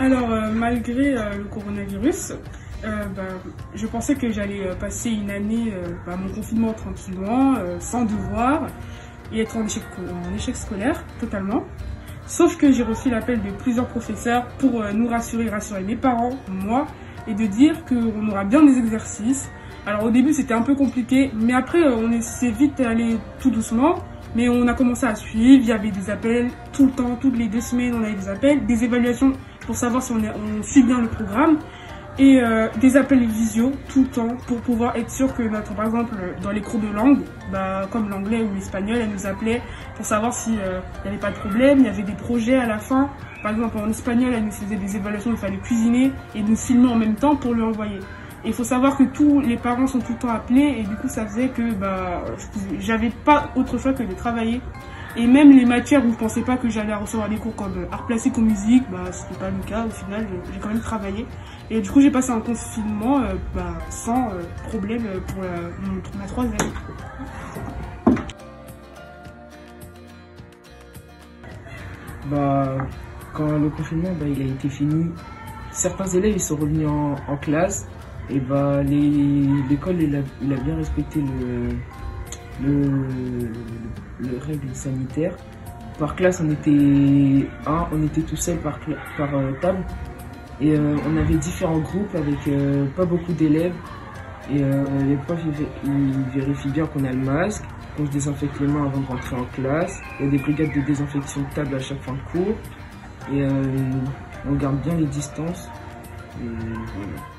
Alors, malgré le coronavirus, je pensais que j'allais passer une année, mon confinement tranquillement, sans devoir, et être en échec scolaire totalement. Sauf que j'ai reçu l'appel de plusieurs professeurs pour nous rassurer mes parents, moi, et de dire qu'on aura bien des exercices. Alors au début c'était un peu compliqué, mais après on s'est vite allé tout doucement. Mais on a commencé à suivre, il y avait des appels tout le temps, toutes les 2 semaines on avait des appels, des évaluations pour savoir si on suit bien le programme et des appels visio tout le temps pour pouvoir être sûr que par exemple dans les cours de langue, comme l'anglais ou l'espagnol, elle nous appelait pour savoir s'il n'y avait pas de problème, il y avait des projets à la fin. Par exemple en espagnol, elle nous faisait des évaluations, il fallait cuisiner et nous filmer en même temps pour lui envoyer. Et il faut savoir que tous les parents sont tout le temps appelés et du coup ça faisait que j'avais pas autre choix que de travailler. Et même les matières où je pensais pas que j'allais recevoir des cours comme art plastique ou musique, c'était pas le cas. Au final, j'ai quand même travaillé. Et du coup j'ai passé un confinement sans problème pour ma 3e. Quand le confinement il a été fini, certains élèves ils sont revenus en classe. Et l'école il a bien respecté le règle sanitaire. Par classe on était tout seul par table et on avait différents groupes avec pas beaucoup d'élèves et les profs ils vérifient bien qu'on a le masque, qu'on se désinfecte les mains avant de rentrer en classe. Il y a des brigades de désinfection de table à chaque fin de cours et on garde bien les distances et voilà.